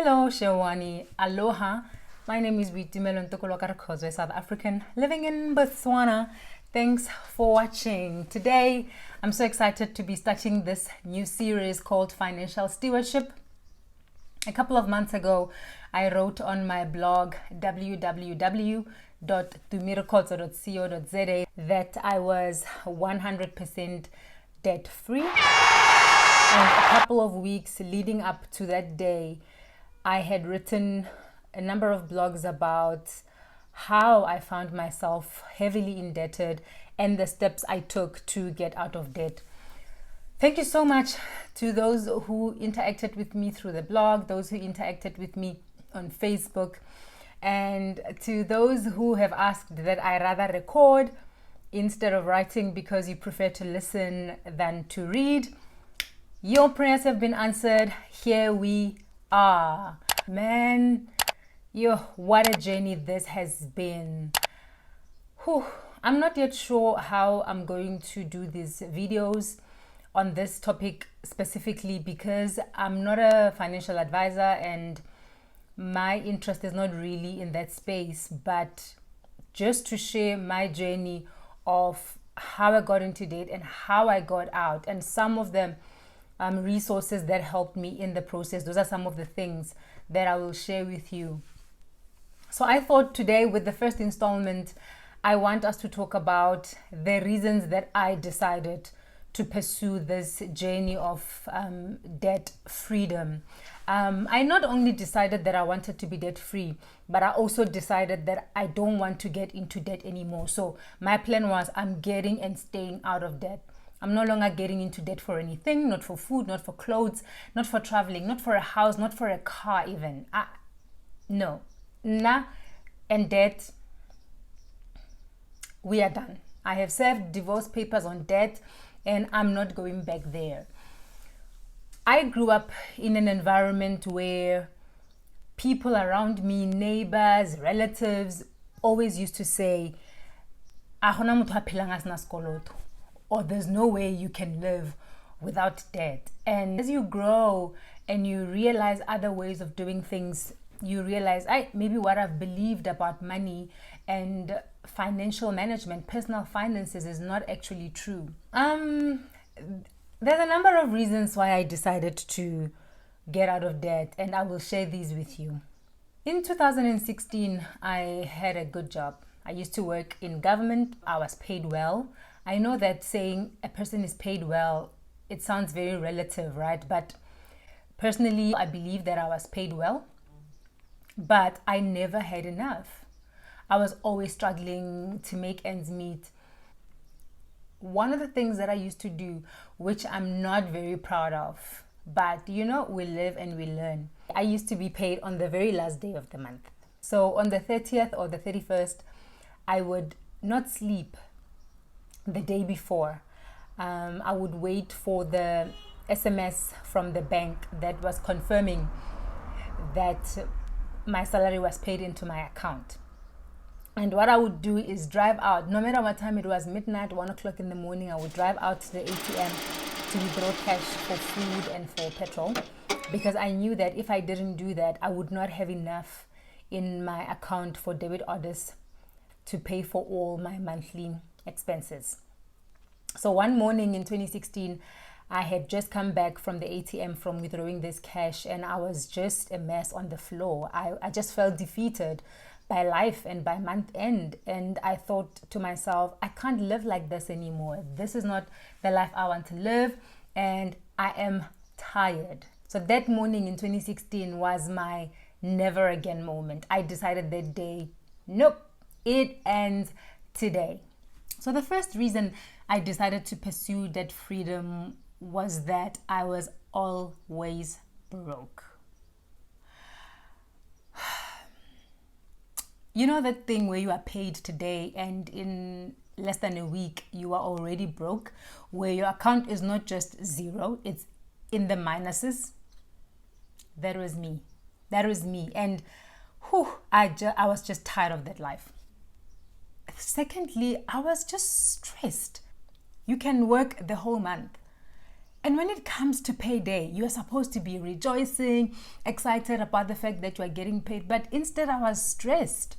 Hello, Xewani. Aloha. My name is Kozwe, South African, living in Botswana. Thanks for watching. Today, I'm so excited to be starting this new series called Financial Stewardship. A couple of months ago, I wrote on my blog www.tumirokotso.co.za that I was 100% debt free. And a couple of weeks leading up to that day, I had written a number of blogs about how I found myself heavily indebted and the steps I took to get out of debt. Thank you so much to those who interacted with me through the blog, those who interacted with me on Facebook, and to those who have asked that I rather record instead of writing because you prefer to listen than to read. Your prayers have been answered. Here we are. Man, what a journey this has been. Whew. I'm not yet sure how I'm going to do these videos on this topic specifically because I'm not a financial advisor and my interest is not really in that space, but just to share my journey of how I got into debt and how I got out and some of the resources that helped me in the process. Those are some of the things that I will share with you. So I thought today with the first installment, I want us to talk about the reasons that I decided to pursue this journey of debt freedom. I not only decided that I wanted to be debt free, but I also decided that I don't want to get into debt anymore. So my plan was I'm getting and staying out of debt. I'm no longer getting into debt for anything, not for food, not for clothes, not for traveling, not for a house, not for a car even. No. And debt, we are done. I have served divorce papers on debt and I'm not going back there. I grew up in an environment where people around me, neighbors, relatives, always used to say, or there's no way you can live without debt. And as you grow and you realize other ways of doing things, you realize maybe what I've believed about money and financial management, personal finances is not actually true. There's a number of reasons why I decided to get out of debt, and I will share these with you. In 2016, I had a good job. I used to work in government. I was paid well. I know that saying a person is paid well, it sounds very relative, right? But personally, I believe that I was paid well, but I never had enough. I was always struggling to make ends meet. One of the things that I used to do, which I'm not very proud of, but we live and we learn. I used to be paid on the very last day of the month. So on the 30th or the 31st, I would not sleep the day before. I would wait for the SMS from the bank that was confirming that my salary was paid into my account. And what I would do is drive out, no matter what time it was, midnight, 1 o'clock in the morning, I would drive out to the ATM to withdraw cash for food and for petrol, because I knew that if I didn't do that, I would not have enough in my account for debit orders to pay for all my monthly expenses. So one morning in 2016, I had just come back from the ATM from withdrawing this cash and I was just a mess on the floor. I just felt defeated by life and by month end. And I thought to myself, I can't live like this anymore. This is not the life I want to live and I am tired. So that morning in 2016 was my never again moment. I decided that day, nope, it ends today. So the first reason I decided to pursue debt freedom was that I was always broke. You know that thing where you are paid today and in less than a week you are already broke, where your account is not just zero, it's in the minuses? That was me. And I was just tired of that life. Secondly, I was just stressed. You can work the whole month And when it comes to payday, you are supposed to be rejoicing, excited about the fact that you are getting paid. But instead, I was stressed.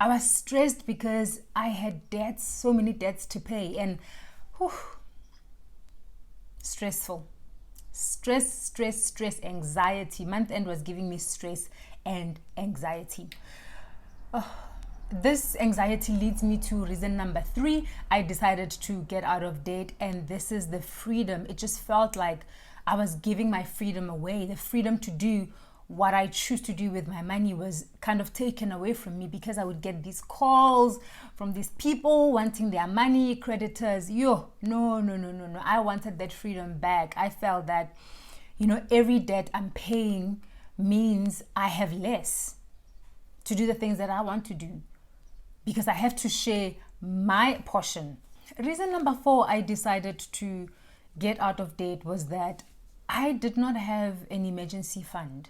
I was stressed because I had debts, so many debts to pay. And whew, stressful. Stress, anxiety. Month end was giving me stress and anxiety. This anxiety leads me to reason number 3. I decided to get out of debt, and this is the freedom. It just felt like I was giving my freedom away. The freedom to do what I choose to do with my money was kind of taken away from me, because I would get these calls from these people wanting their money, creditors. No. I wanted that freedom back. I felt that, every debt I'm paying means I have less to do the things that I want to do, because I have to share my portion. Reason number 4 I decided to get out of debt was that I did not have an emergency fund.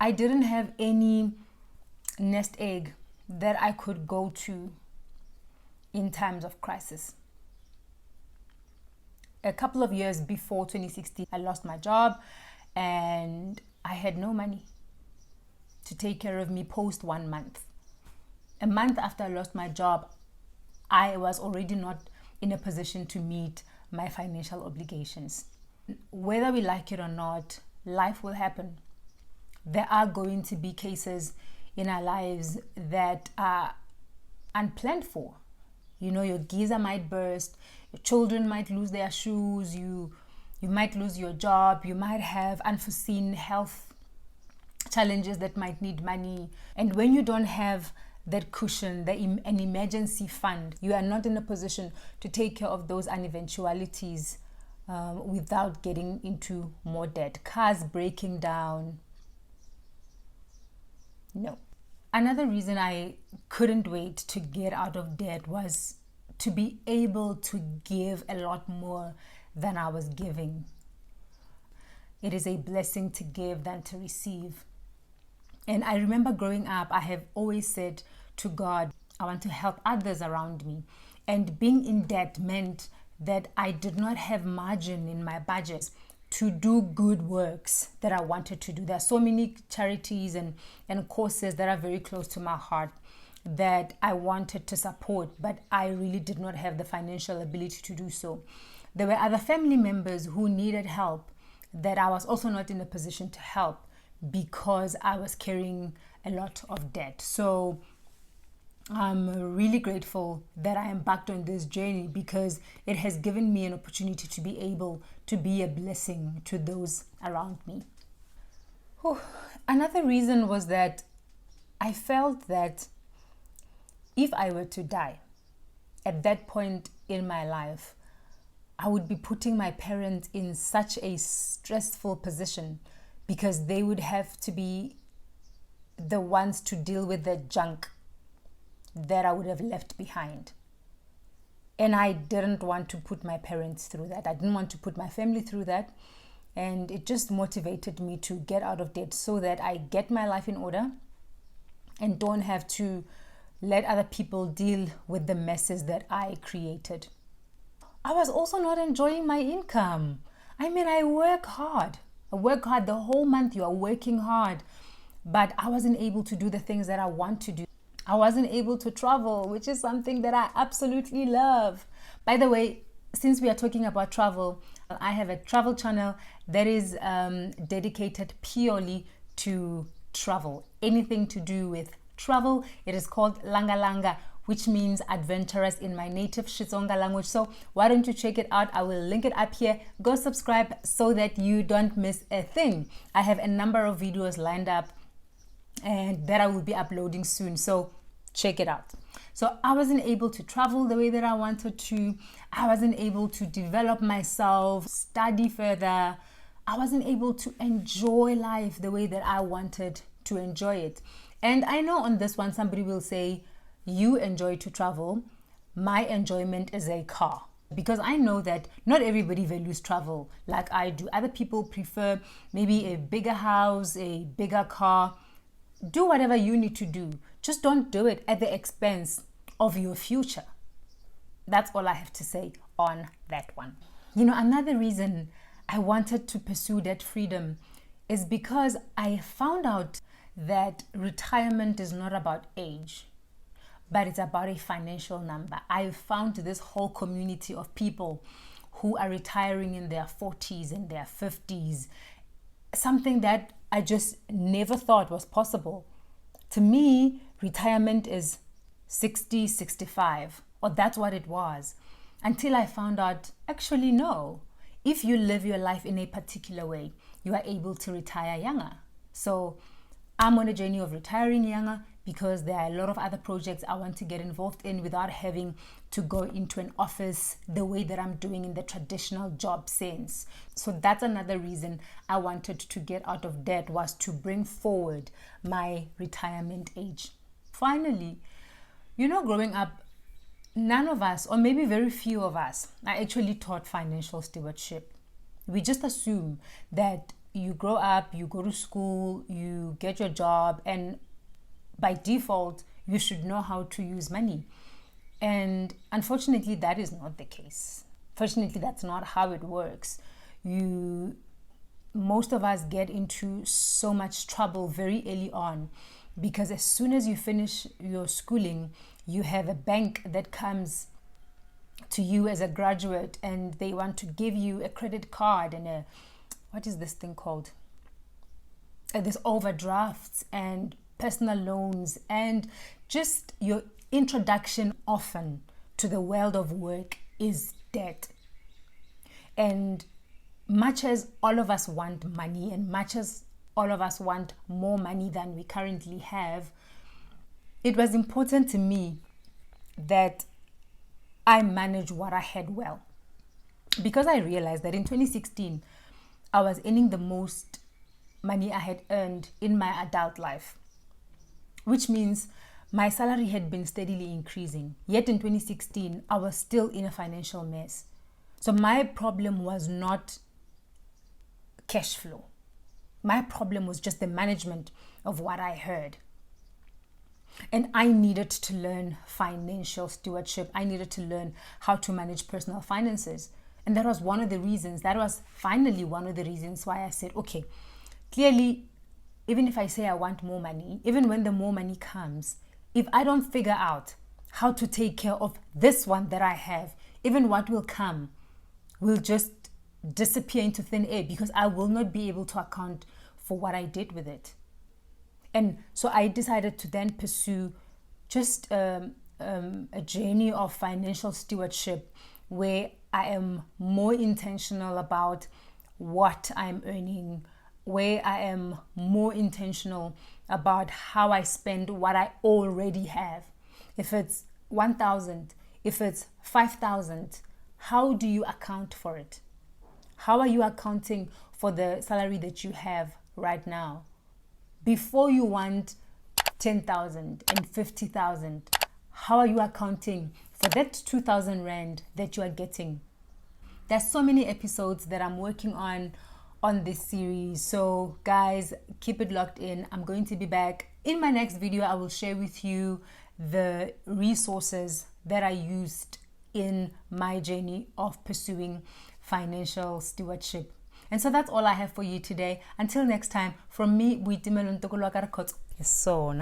I didn't have any nest egg that I could go to in times of crisis. A couple of years before 2016, I lost my job and I had no money to take care of me post 1 month. A month after I lost my job, I was already not in a position to meet my financial obligations. Whether we like it or not, life will happen. There are going to be cases in our lives that are unplanned for. Your geyser might burst, your children might lose their shoes, you might lose your job, you might have unforeseen health challenges that might need money. And when you don't have that cushion, an emergency fund, you are not in a position to take care of those uneventualities without getting into more debt. Cars breaking down. No. Another reason I couldn't wait to get out of debt was to be able to give a lot more than I was giving. It is a blessing to give than to receive. And I remember growing up, I have always said to God, I want to help others around me. And being in debt meant that I did not have margin in my budget to do good works that I wanted to do. There are so many charities and causes that are very close to my heart that I wanted to support, but I really did not have the financial ability to do so. There were other family members who needed help that I was also not in a position to help because I was carrying a lot of debt. So I'm really grateful that I embarked on this journey, because it has given me an opportunity to be able to be a blessing to those around me. Another reason was that I felt that if I were to die at that point in my life, I would be putting my parents in such a stressful position, because they would have to be the ones to deal with the junk that I would have left behind. And I didn't want to put my parents through that. I didn't want to put my family through that. And it just motivated me to get out of debt so that I get my life in order and don't have to let other people deal with the messes that I created. I was also not enjoying my income. I work hard. I work hard the whole month. You are working hard. But I wasn't able to do the things that I want to do. I wasn't able to travel, which is something that I absolutely love. By the way, since we are talking about travel, I have a travel channel that is dedicated purely to travel. Anything to do with travel. It is called Langa Langa, which means adventurous in my native Xitsonga language. So why don't you check it out? I will link it up here. Go subscribe so that you don't miss a thing. I have a number of videos lined up and that I will be uploading soon. So check it out. So I wasn't able to travel the way that I wanted to. I wasn't able to develop myself, study further. I wasn't able to enjoy life the way that I wanted to enjoy it. And I know on this one, somebody will say, you enjoy to travel. My enjoyment is a car. Because I know that not everybody values travel like I do. Other people prefer maybe a bigger house, a bigger car. Do whatever you need to do. Just don't do it at the expense of your future. That's all I have to say on that one. Another reason I wanted to pursue that freedom is because I found out that retirement is not about age, but it's about a financial number. I found this whole community of people who are retiring in their 40s and their 50s, something that I just never thought was possible. To me, retirement is 60, 65, or that's what it was, until I found out, actually, no. If you live your life in a particular way, you are able to retire younger. So I'm on a journey of retiring younger because there are a lot of other projects I want to get involved in without having to go into an office the way that I'm doing in the traditional job sense. So that's another reason I wanted to get out of debt, was to bring forward my retirement age. Finally, growing up, none of us, or maybe very few of us, are actually taught financial stewardship. We just assume that you grow up, you go to school, you get your job, and by default, you should know how to use money. And unfortunately, that is not the case. Fortunately, that's not how it works. Most of us get into so much trouble very early on, because as soon as you finish your schooling, you have a bank that comes to you as a graduate and they want to give you a credit card and what is this thing called? There's overdrafts and personal loans, and just your introduction often to the world of work is debt. And much as all of us want money, and much as all of us want more money than we currently have, it was important to me that I manage what I had well. Because I realized that in 2016, I was earning the most money I had earned in my adult life, which means my salary had been steadily increasing. Yet in 2016, I was still in a financial mess. So my problem was not cash flow. My problem was just the management of what I heard. And I needed to learn financial stewardship. I needed to learn how to manage personal finances. And that was finally one of the reasons why I said, okay, clearly, even if I say I want more money, even when the more money comes, if I don't figure out how to take care of this one that I have, even what will come will just disappear into thin air, because I will not be able to account for what I did with it. And so I decided to then pursue just a journey of financial stewardship where I am more intentional about what I'm earning, where I am more intentional about how I spend what I already have. If it's 1,000, if it's 5,000, how do you account for it? How are you accounting for the salary that you have right now? Before you want 10,000 and 50,000, how are you accounting for that 2,000 Rand that you are getting? There's so many episodes that I'm working on this series. So guys, keep it locked in. I'm going to be back. In my next video, I will share with you the resources that I used in my journey of pursuing financial stewardship. And so that's all I have for you today. Until next time, from me, Buitimelo Ntokolo Akarakot. Yes, so.